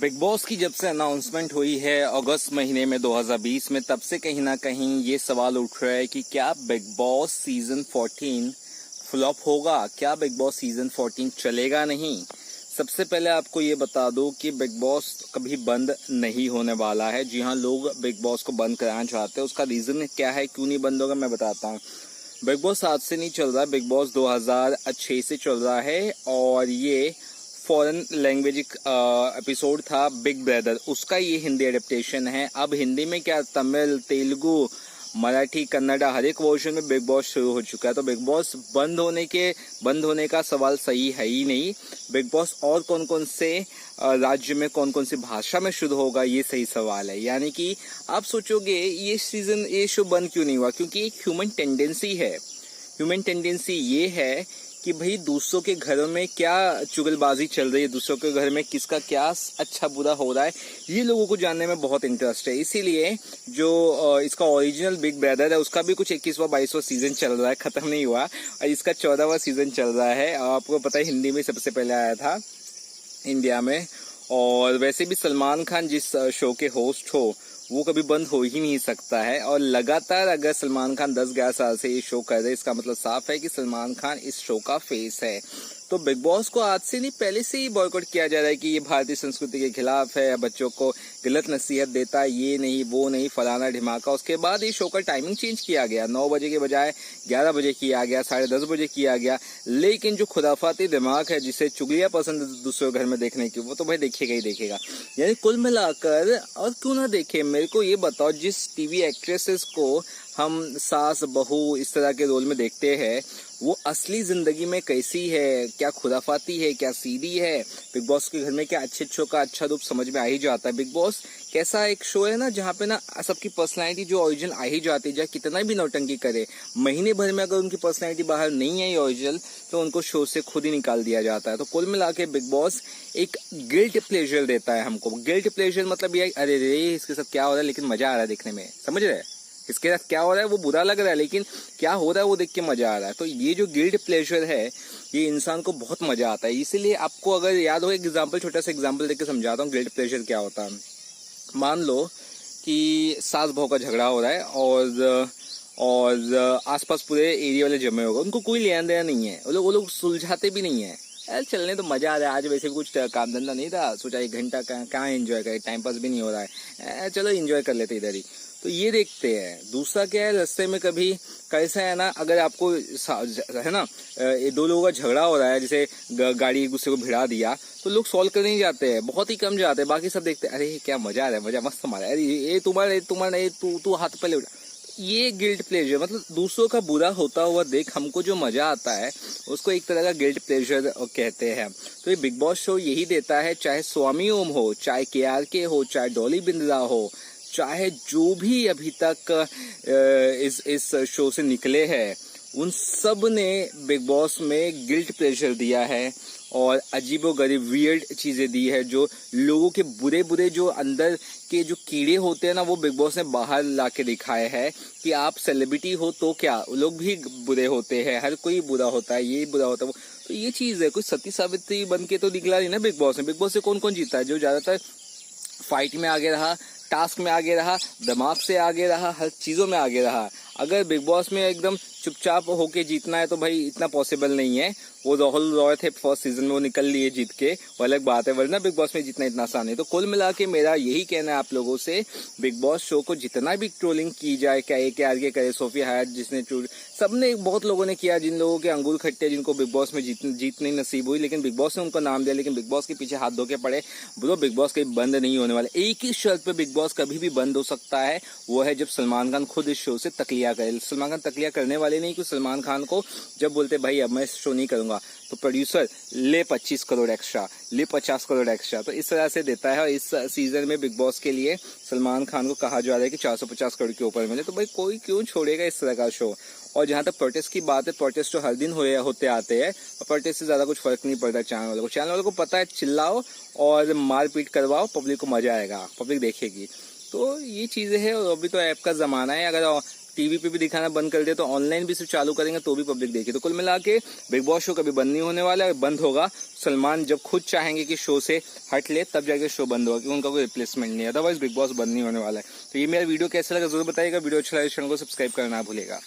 Big boss की जब से अनाउंसमेंट हुई है अगस्त महीने में 2020 में, तब से कहीं ना कहीं ये सवाल उठ रहा है कि क्या बिग बॉस सीजन 14 फ्लॉप होगा, क्या बिग बॉस सीजन 14 चलेगा नहीं। सबसे पहले आपको ये बता दूं कि बिग बॉस कभी बंद नहीं होने वाला है। जी हाँ, लोग बिग बॉस को बंद कराना चाहते हैं। उसका रीजन क्या है, क्यों नहीं बंद होगा, मैं बताता हूँ। बिग बॉस आज से नहीं चल रहा है, बिग बॉस 2006 से चल रहा है और ये फॉरेन लैंग्वेज एपिसोड था बिग ब्रदर, उसका ये हिंदी एडेप्टेशन है। अब हिंदी में क्या, तमिल, तेलुगु, मराठी, कन्नडा, हर एक वर्जन में बिग बॉस शुरू हो चुका है। तो बिग बॉस बंद होने का सवाल सही है ही नहीं। बिग बॉस और कौन कौन से राज्य में, कौन कौन सी भाषा में शुरू होगा, ये सही सवाल है। यानी कि आप सोचोगे ये शो बंद क्यों नहीं हुआ, क्योंकि एक ह्यूमन टेंडेंसी है। ह्यूमन टेंडेंसी ये है कि भाई दूसरों के घरों में क्या चुगलबाजी चल रही है, दूसरों के घर में किसका क्या अच्छा बुरा हो रहा है, ये लोगों को जानने में बहुत इंटरेस्ट है। इसीलिए जो इसका ओरिजिनल बिग ब्रदर है उसका भी कुछ 21वां 22वां सीजन चल रहा है, खत्म नहीं हुआ, और इसका 14वां सीजन चल रहा है। आपको पता है हिंदी में सबसे पहले आया था इंडिया में। और वैसे भी सलमान खान जिस शो के होस्ट हो वो कभी बंद हो ही नहीं सकता है। और लगातार अगर सलमान खान 10-11 साल से ये शो कर रहे, इसका मतलब साफ है कि सलमान खान इस शो का फेस है। तो बिग बॉस को आज से नहीं, पहले से ही बॉयकॉट किया जा रहा है कि ये भारतीय संस्कृति के खिलाफ है, बच्चों को गलत नसीहत देता है, ये नहीं वो नहीं, फलाना ढिमाका। उसके बाद ये शो का टाइमिंग चेंज किया गया, 9 बजे के बजाय 11 बजे किया गया, 10:30 बजे किया गया। लेकिन जो खुराफाती दिमाग है, जिसे चुगलियां पसंद दूसरे घर में देखने की, वो तो भाई देखेगा ही देखेगा। यानी कुल मिलाकर, और क्यों ना देखे, मेरे को ये बताओ, जिस टीवी एक्ट्रेसेस को हम सास बहू इस तरह के रोल में देखते हैं, वो असली जिंदगी में कैसी है, क्या खुराफाती है, क्या सीधी है। बिग बॉस के घर में क्या अच्छे अच्छों का अच्छा रूप समझ में आ ही जाता है। बिग बॉस कैसा एक शो है ना, जहाँ पे ना सबकी पर्सनालिटी जो ओरिजिनल आ ही जाती है, चाहे कितना भी नौटंकी करे, महीने भर में अगर उनकी पर्सनालिटी बाहर नहीं आई ओरिजिनल, तो उनको शो से खुद ही निकाल दिया जाता है। तो कुल मिला के बिग बॉस एक गिल्ट प्लेजर देता है हमको। गिल्ट प्लेजर मतलब ये, अरे रे इसके साथ क्या हो रहा है, लेकिन मजा आ रहा है देखने में, समझ रहे हैं। इसके साथ क्या हो रहा है वो बुरा लग रहा है, लेकिन क्या हो रहा है वो देख के मजा आ रहा है। तो ये जो गिल्ट प्लेजर है, ये इंसान को बहुत मजा आता है। इसीलिए आपको अगर याद हो, एक एग्जांपल, छोटा सा एग्जांपल देके समझाता हूँ गिल्ट प्लेजर क्या होता है। मान लो कि सास बहू का झगड़ा हो रहा है और आसपास पूरे एरिया वाले जमे होगा, उनको कोई लेना देना नहीं है, वो लोग सुलझाते भी नहीं है। यार चलने तो मजा आ रहा है, आज वैसे भी कुछ काम धंधा नहीं था, सोचा 1 घंटा कहाँ एंजॉय करे, टाइम पास भी नहीं हो रहा है, चलो एंजॉय कर लेते इधर ही। तो ये देखते हैं। दूसरा क्या है, रास्ते में कभी कैसा है ना, अगर आपको है ना, 2 लोगों का झगड़ा हो रहा है, जैसे गाड़ी एक दूसरे को भिड़ा दिया, तो लोग सॉल्व करने नहीं जाते हैं, बहुत ही कम जाते हैं। बाकी सब देखते हैं, अरे क्या मजा आ रहा है, मजा मस्त मारा है, अरे ये तुम्हारा तू हाथ पहले उठा। ये गिल्ट प्लेजर, मतलब दूसरों का बुरा होता हुआ देख हमको जो मजा आता है, उसको एक तरह का गिल्ट प्लेजर कहते हैं। तो ये बिग बॉस शो यही देता है, चाहे स्वामी ओम हो, चाहे KRK हो, चाहे डॉली बिंद्रा हो, चाहे जो भी अभी तक इस शो से निकले हैं, उन सब ने बिग बॉस में गिल्ट प्लेजर दिया है और अजीबोगरीब वियर्ड चीजें दी है, जो लोगों के बुरे बुरे जो अंदर के जो कीड़े होते हैं ना, वो बिग बॉस ने बाहर ला के दिखाए हैं कि आप सेलिब्रिटी हो तो क्या, लोग भी बुरे होते हैं, हर कोई बुरा होता है, ये बुरा होता है वो। तो ये चीज है, कुछ सती सावित्री बन के तो निकला नहीं ना बिग बॉस में। बिग बॉस से कौन कौन जीता है, जो ज्यादातर फाइट में आगे रहा, टास्क में आगे रहा, दिमाग से आगे रहा, हर चीजों में आगे रहा। अगर बिग बॉस में एकदम चुपचाप होके जीतना है तो भाई इतना पॉसिबल नहीं है। वो राहुल रॉय थे फर्स्ट सीजन में, वो निकल लिए जीत के, वो अलग बात है, वरना बिग बॉस में जीतना इतना आसान है। तो कुल मिला के मेरा यही कहना है आप लोगों से, बिग बॉस शो को जितना भी ट्रोलिंग की जाए, क्या KRK करे, सोफिया हयात जिसने सबने, बहुत लोगों ने किया, जिन लोगों के अंगूर खट्टे, जिनको बिग बॉस में जीत नहीं नसीब हुई, लेकिन बिग बॉस ने उनको नाम दिया, लेकिन बिग बॉस के पीछे हाथ धो के पड़े। ब्रो बिग बॉस कहीं बंद नहीं होने वाला। एक ही शर्त पे बिग बॉस कभी भी बंद हो सकता है, वो है जब सलमान खान खुद इस शो से तकलिया करे। सलमान खान तकलिया करने वाले नहीं, क्योंकि सलमान खान को जब बोलते भाई अब मैं इस शो नहीं करूंगा, तो प्रोड्यूसर ले 25 करोड़ एक्स्ट्रा, ले 50 करोड़ एक्स्ट्रा, तो इस तरह से देता है। और इस सीजन में बिग बॉस के लिए सलमान खान को कहा जा रहा है कि 450 करोड़ के ऊपर मिले, तो भाई कोई क्यों छोड़ेगा इस तरह का शो। और जहां तक प्रोटेस्ट की बात है, प्रोटेस्ट तो हर दिन होते आते हैं, और प्रोटेस्ट से ज्यादा कुछ फर्क नहीं पड़ता चैनल वालों को। चैनल वालों को पता है, चिल्लाओ और मारपीट करवाओ, पब्लिक को मजा आएगा, पब्लिक देखेगी। तो ये चीजें है। और अभी तो ऐप का जमाना है, अगर टीवी पे भी दिखाना बंद कर दिया तो ऑनलाइन भी सिर्फ चालू करेंगे तो भी पब्लिक देखे। तो कुल मिला के बिग बॉस शो कभी बंद नहीं होने वाला है, बंद होगा सलमान जब खुद चाहेंगे कि शो से हट ले तब जाके शो बंद होगा, क्योंकि उनका कोई रिप्लेसमेंट नहीं है, अदरवाइज बिग बॉस बंद नहीं होने वाला है। तो ये मेरा वीडियो कैसा लगा जरूर बताइएगा, वीडियो अच्छा लगे चैनल को सब्सक्राइब करना ना भूलेगा।